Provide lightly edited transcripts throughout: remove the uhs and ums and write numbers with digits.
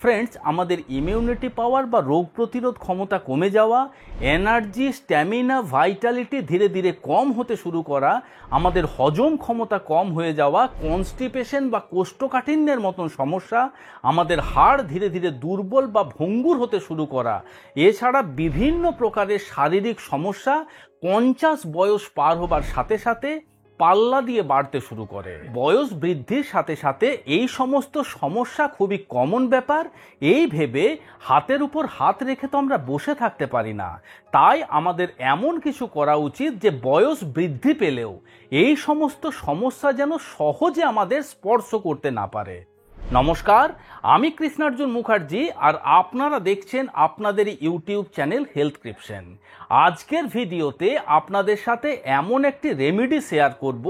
Friends, আমাদের immunity power বা রোগ প্রতিরোধ ক্ষমতা কমে যাওয়া, এনার্জি, স্ট্যামিনা, ভাইটালিটি ধীরে ধীরে কম হতে শুরু করা, আমাদের হজম ক্ষমতা কম হয়ে যাওয়া, কনস্টিপেশন বা কোষ্ঠকাঠিন্যের মতন সমস্যা, আমাদের হাড় ধীরে ধীরে দুর্বল বা ভঙ্গুর হতে শুরু করা, এছাড়া বিভিন্ন প্রকারের শারীরিক সমস্যা 50 বয়স পার হবার সাথে সাথে পাল্লা দিয়ে বাড়তে শুরু করে। বয়স বৃদ্ধির সাথে সাথে এই সমস্ত সমস্যা খুবই কমন ব্যাপার। এই ভেবে হাতের উপর হাত রেখে তো আমরা বসে থাকতে পারি না। তাই আমাদের এমন কিছু করা উচিত যে বয়স বৃদ্ধি পেলেও এই সমস্ত সমস্যা যেন সহজে আমাদের স্পর্শ করতে না পারে। নমস্কার, আমি কৃষ্ণার্জুন মুখার্জি, আর আপনারা দেখছেন আপনাদের ইউটিউব চ্যানেল হেলথক্রিপশন। আজকের ভিডিওতে আপনাদের সাথে এমন একটি রেমেডি শেয়ার করব,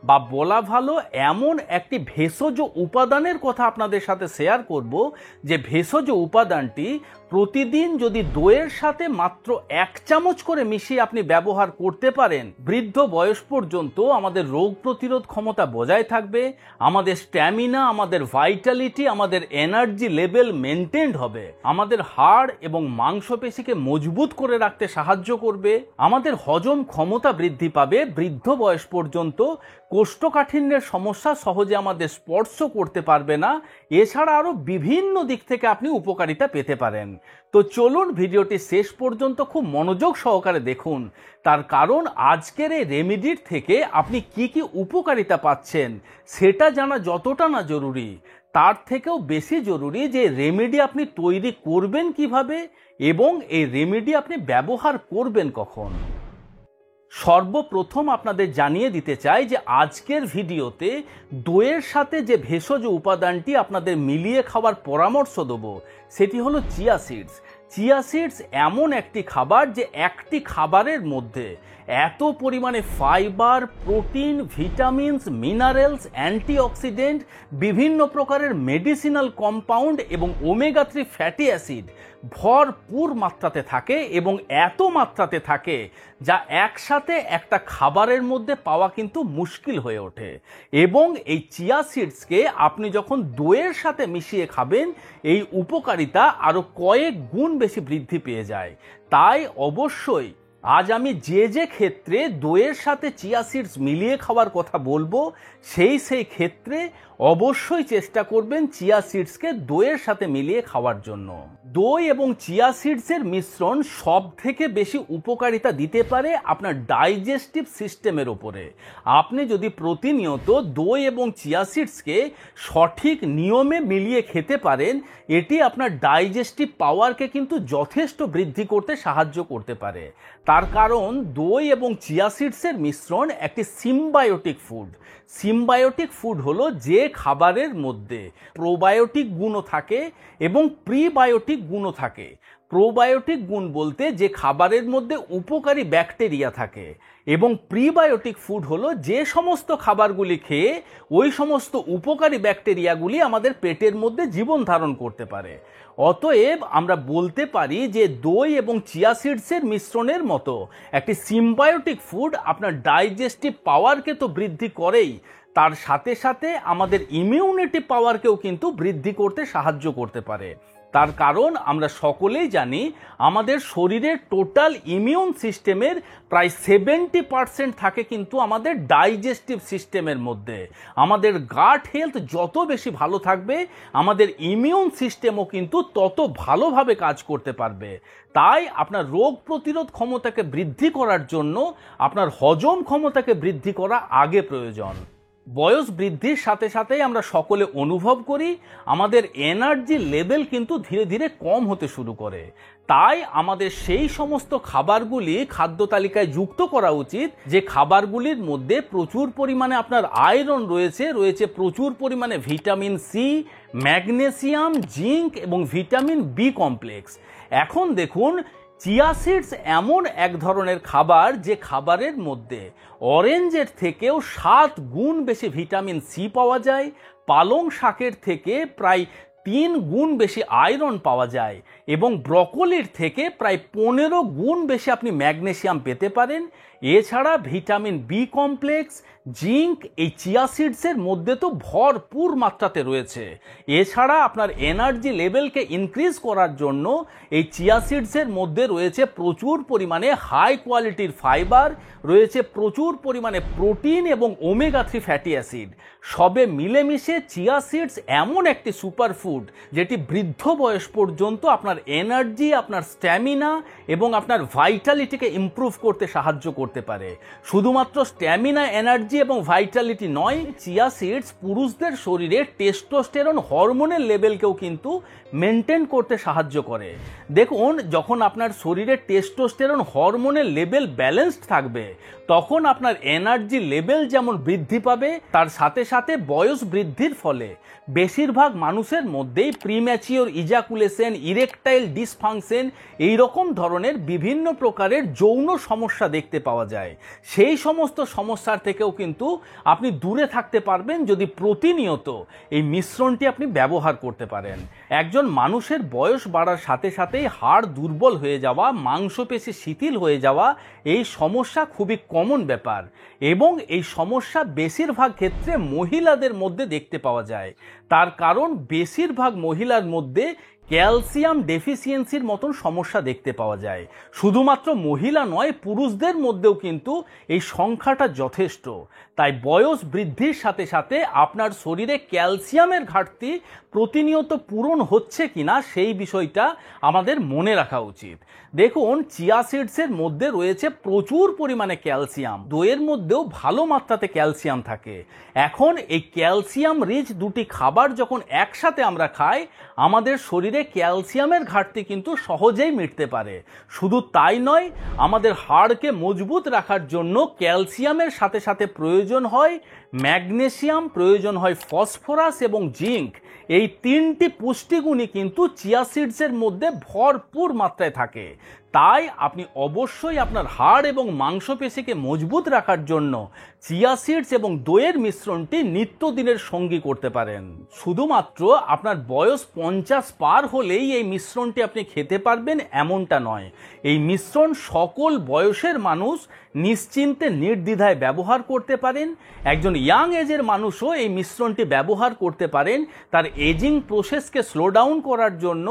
বা বলা ভালো এমন একটি ভেষজ উপাদানের কথা আপনাদের সাথে শেয়ার করব, যে ভেষজ উপাদানটি প্রতিদিন যদি দইয়ের সাথে মাত্র 1 চামচ করে মিশিয়ে আপনি ব্যবহার করতে পারেন, বৃদ্ধ বয়স পর্যন্ত আমাদের রোগ প্রতিরোধ ক্ষমতা বজায় থাকবে, আমাদের স্ট্যামিনা, আমাদের ভাইটালিটি, আমাদের এনার্জি লেভেল মেনটেন্ড হবে, আমাদের হাড় এবং মাংসপেশিকে মজবুত করে রাখতে সাহায্য করবে, আমাদের হজম ক্ষমতা বৃদ্ধি পাবে, বৃদ্ধ বয়স পর্যন্ত কোষ্ঠকাঠিন্যের সমস্যা সহজে আমাদের স্পর্শ করতে পারবে না, এছাড়া আরও বিভিন্ন দিক থেকে আপনি উপকারিতা পেতে পারেন। তো চলুন ভিডিওটি শেষ পর্যন্ত খুব মনোযোগ সহকারে দেখুন, তার কারণ আজকের এই রেমেডির থেকে আপনি কি কি উপকারিতা পাচ্ছেন সেটা জানা যতটা না জরুরি, তার থেকেও বেশি জরুরি যে রেমেডি আপনি তৈরি করবেন কিভাবে এবং এই রেমেডি আপনি ব্যবহার করবেন কখন। সর্বপ্রথম আপনাদের জানিয়ে দিতে চাই যে আজকের ভিডিওতে দইয়ের সাথে যে ভেষজ উপাদানটি আপনাদের মিলিয়ে খাওয়ার পরামর্শ দেব সেটি হলো চিয়া সিডস। চিয়া সিডস এমন একটি খাবার যে একটি খাবারের মধ্যে এত পরিমাণে fibre, protein, vitamins, minerals, antioxidant, বিভিন্ন প্রকারের মেডিসিনাল কম্পাউন্ড এবং ওমেগা 3 ফ্যাটি অ্যাসিড ভরপুর মাত্রাতে থাকে, এবং এত মাত্রাতে থাকে যা একসাথে একটা খাবারের মধ্যে পাওয়া কিন্তু মুশকিল হয়ে ওঠে। এবং এই চিয়া সিডসকে আপনি যখন দইয়ের সাথে মিশিয়ে খাবেন, এই উপকারিতা আরও কয়েক গুণ বেশি বৃদ্ধি পেয়ে যায়। তাই অবশ্যই আজ আমি যে ক্ষেত্রে দইয়ের সাথে চিয়া সিডস মিলিয়ে খাওয়ার কথা বলবো, সেই ক্ষেত্রে অবশ্যই চেষ্টা করবেন চিয়া সিডসকে দইয়ের সাথে মিলিয়ে খাওয়ার জন্য। দই এবং চিয়া সিডসের মিশ্রণ সব থেকে বেশি উপকারিতা দিতে পারে আপনার ডাইজেস্টিভ সিস্টেমের ওপরে। আপনি যদি প্রতিনিয়ত দই এবং চিয়া সিডসকে সঠিক নিয়মে মিলিয়ে খেতে পারেন, এটি আপনার ডাইজেস্টিভ পাওয়ারকে কিন্তু যথেষ্ট বৃদ্ধি করতে সাহায্য করতে পারে। তার কারণ দই এবং চিয়া সিডসের মিশ্রণ একটি সিম্বায়োটিক ফুড। সিম্বায়োটিক ফুড হলো যে খাবারের মধ্যে প্রোবায়োটিক গুণও থাকে এবং প্রিবায়োটিক গুণও থাকে। প্রোবায়োটিক গুণ বলতে যে খাবারের মধ্যে উপকারী ব্যাকটেরিয়া থাকে, এবং প্রিবায়োটিক ফুড হলো যে সমস্ত খাবারগুলি খেয়ে ওই সমস্ত উপকারী ব্যাকটেরিয়াগুলি আমাদের পেটের মধ্যে জীবন ধারণ করতে পারে। অতএব আমরা বলতে পারি যে দই এবং চিয়া সিডসের মিশ্রণের মতো একটি সিম্বায়োটিক ফুড আপনার ডাইজেস্টিভ পাওয়ারকে তো বৃদ্ধি করেই, তার সাথে সাথে আমাদের ইমিউনিটি পাওয়ারকেও কিন্তু বৃদ্ধি করতে সাহায্য করতে পারে। তার কারণ আমরা সকলেই জানি আমাদের শরীরের টোটাল ইমিউন সিস্টেমের প্রায় 70% থাকে কিন্তু আমাদের ডাইজেস্টিভ সিস্টেমের মধ্যে। আমাদের গাট হেলথ যত বেশি ভালো থাকবে, আমাদের ইমিউন সিস্টেমও কিন্তু তত ভালোভাবে কাজ করতে পারবে। তাই আপনার রোগ প্রতিরোধ ক্ষমতাকে বৃদ্ধি করার জন্য আপনার হজম ক্ষমতাকে বৃদ্ধি করা আগে প্রয়োজন। বয়স বৃদ্ধির সাথে সাথেই আমরা সকলে অনুভব করি আমাদের এনার্জি লেভেল কিন্তু ধীরে ধীরে কম হতে শুরু করে। তাই আমাদের সেই সমস্ত খাবারগুলি খাদ্য তালিকায় যুক্ত করা উচিত যে খাবারগুলির মধ্যে প্রচুর পরিমাণে আপনার আয়রন রয়েছে প্রচুর পরিমাণে ভিটামিন সি, ম্যাগনেসিয়াম, জিঙ্ক এবং ভিটামিন বি কমপ্লেক্স। এখন দেখুন, চিয়া সিডস এমন এক ধরনের খাবার যে খাবারের মধ্যে অরেঞ্জের থেকেও 7 গুণ বেশি ভিটামিন সি পাওয়া যায়, পালং শাকের থেকে প্রায় 3 গুণ বেশি আয়রন পাওয়া যায়, এবং ব্রকোলির থেকে প্রায় 15 গুণ বেশি আপনি ম্যাগনেসিয়াম পেতে পারেন। এছাড়া ভিটামিন বি কমপ্লেক্স, জিঙ্ক এই চিয়া সিডসের মধ্যে তো ভরপুর মাত্রাতে রয়েছে। এছাড়া আপনার এনার্জি লেভেলকে ইনক্রিজ করার জন্য এই চিয়া সিডসের মধ্যে রয়েছে প্রচুর পরিমাণে হাই কোয়ালিটির ফাইবার, রয়েছে প্রচুর পরিমাণে প্রোটিন এবং ওমেগা 3 ফ্যাটি অ্যাসিড। সবে মিলেমিশে চিয়া সিডস এমন একটি সুপারফুড যেটি বৃদ্ধ বয়স পর্যন্ত আপনার এনার্জি, আপনার স্ট্যামিনা এবং আপনার ভাইটালিটিকে ইমপ্রুভ করতে সাহায্য করতে পারে। শুধুমাত্র স্ট্যামিনা, এনার্জি এবং ভাইটালিটি নয়, চিয়া সিডস পুরুষদের শরীরে টেস্টোস্টেরন হরমোনের লেভেলকেও কিন্তু মেনটেন করতে সাহায্য করে। দেখুন, যখন আপনার শরীরে টেস্টোস্টেরন হরমোনের লেভেল ব্যালেন্সড থাকবে তখন আপনার এনার্জি লেভেল যেমন বৃদ্ধি পাবে, তার সাথে সাথে বয়স বৃদ্ধির ফলে বেশিরভাগ মানুষের মধ্যেই প্রিম্যাচিওর ইজাকুলেশন, ইরেকটাইল ডিসফাংশন এই রকম ধরনের বিভিন্ন প্রকারের যৌন সমস্যা দেখতে পাওয়া যায়। সেই সমস্ত সমস্যার থেকেও কিন্তু আপনি দূরে থাকতে পারবেন যদি প্রতিনিয়ত এই মিশ্রণটি আপনি ব্যবহার করতে পারেন। একজন মানুষের বয়স বাড়ার সাথে সাথেই হাড় দুর্বল হয়ে যাওয়া, মাংসপেশি শিথিল হয়ে যাওয়া এই সমস্যা খুবই কমন ব্যাপার এবং এই সমস্যা বেশিরভাগ ক্ষেত্রে মহিলাদের মধ্যে দেখতে পাওয়া যায়। তার কারণ বেশিরভাগ মহিলার মধ্যে ক্যালসিয়াম ডেফিসিয়েন্সির মতন সমস্যা দেখতে পাওয়া যায়। শুধুমাত্র মহিলা নয়, পুরুষদের মধ্যেও কিন্তু এই সংখ্যাটা যথেষ্ট। তাই বয়স বৃদ্ধির সাথে সাথে আপনার শরীরে ক্যালসিয়ামের ঘাটতি প্রতিনিয়ত পূরণ হচ্ছে কিনা সেই বিষয়টা আমাদের মনে রাখা উচিত। দেখুন, চিয়া সিডসের মধ্যে রয়েছে প্রচুর পরিমাণে ক্যালসিয়াম, দইয়ের মধ্যেও ভালো মাত্রাতে ক্যালসিয়াম থাকে। এখন এই ক্যালসিয়াম রিচ দুটি খাবার যখন একসাথে আমরা খাই, আমাদের শরীরে ক্যালসিয়ামের ঘাটতি কিন্তু সহজেই মিটতে পারে। শুধু তাই নয়, আমাদের হাড়কে মজবুত রাখার জন্য ক্যালসিয়ামের সাথে সাথে প্রয়োজন হয় ম্যাগনেসিয়াম, প্রয়োজন হয় ফসফরাস এবং জিঙ্ক। এই তিনটি পুষ্টিগুণই কিন্তু চিয়া সিডসের মধ্যে ভরপুর মাত্রায় থাকে। তাই আপনি অবশ্যই আপনার হাড় এবং মাংসপেশিকে মজবুত রাখার জন্য চিয়া সিডস এবং দইয়ের মিশ্রণটি নিত্যদিনের সঙ্গী করতে পারেন। শুধুমাত্র আপনার বয়স 50 পার হলেই এই মিশ্রণটি আপনি খেতে পারবেন এমনটা নয়। এই মিশ্রণ সকল বয়সের মানুষ নিশ্চিন্তে নির্দ্বিধায় ব্যবহার করতে পারেন। একজন ইয়াং এজের মানুষও এই মিশ্রণটি ব্যবহার করতে পারেন তার এজিং প্রসেসকে স্লো ডাউন করার জন্য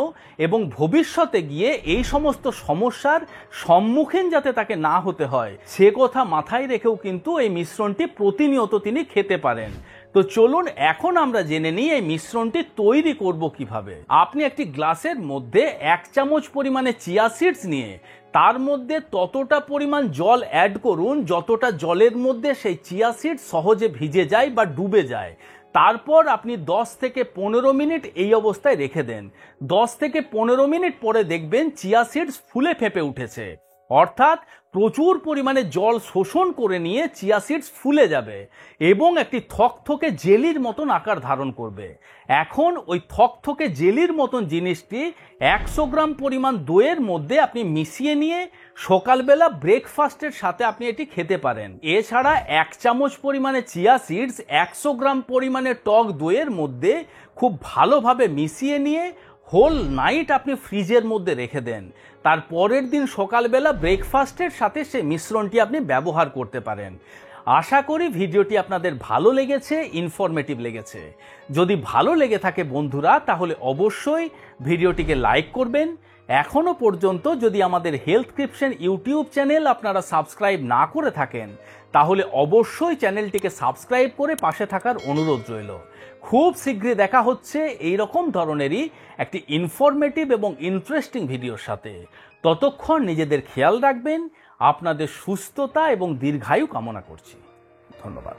এবং ভবিষ্যতে গিয়ে এই সমস্ত সমস্যার সম্মুখীন যাতে তাকে না হতে হয় সে কথা মাথায় রেখেও কিন্তু এই মিশ্রণটি প্রতিনিয়ত তিনি খেতে পারেন। তো চলুন এখন আমরা জেনে নিই এই মিশ্রণটি তৈরি করব কিভাবে। আপনি একটি গ্লাসের মধ্যে 1 চামচ পরিমাণে চিয়া সিডস নিয়ে তার মধ্যে ততটা পরিমাণ জল অ্যাড করুন যতটা জলের মধ্যে সেই চিয়া সিডস সহজে ভিজে যায় বা ডুবে যায়। তারপর আপনি 10 থেকে 15 মিনিট এই অবস্থায় রেখে দেন। 10 থেকে 15 মিনিট পরে দেখবেন চিয়া সিডস ফুলে ফেঁপে উঠেছে, অর্থাৎ প্রচুর পরিমাণে জল শোষণ করে নিয়ে চিয়া সিডস ফুলে যাবে এবং একটি থকথকে জেলির মতন আকার ধারণ করবে। এখন ওই থকথকে জেলির মতন জিনিসটি 100 গ্রাম পরিমাণ দইয়ের মধ্যে আপনি মিশিয়ে নিয়ে সকালবেলা ব্রেকফাস্টের সাথে আপনি এটি খেতে পারেন। এছাড়া 1 চামচ পরিমাণে চিয়া সিডস 100 গ্রাম পরিমাণে টক দইয়ের মধ্যে খুব ভালোভাবে মিশিয়ে নিয়ে হোল নাইট আপনি ফ্রিজের মধ্যে রেখে দেন। তার পরের দিন সকালবেলা ব্রেকফাস্টের সাথে সেই মিশ্রণটি আপনি ব্যবহার করতে পারেন। আশা করি ভিডিওটি আপনাদের ভালো লেগেছে, ইনফরমেটিভ লেগেছে। যদি ভালো লেগে থাকে বন্ধুরা, তাহলে অবশ্যই ভিডিওটিকে লাইক করবেন। এখনো পর্যন্ত যদি আমাদের হেলথক্রিপশন ইউটিউব চ্যানেল আপনারা সাবস্ক্রাইব না করে থাকেন তাহলে অবশ্যই চ্যানেলটিকে সাবস্ক্রাইব করে পাশে থাকার অনুরোধ রইল। খুব শীঘ্রই দেখা হচ্ছে এই রকম ধরনেরই একটি ইনফরমেটিভ এবং ইন্টারেস্টিং ভিডিওর সাথে। ততক্ষণ নিজেদের খেয়াল রাখবেন। আপনাদের সুস্থতা এবং দীর্ঘায়ু কামনা করছি। ধন্যবাদ।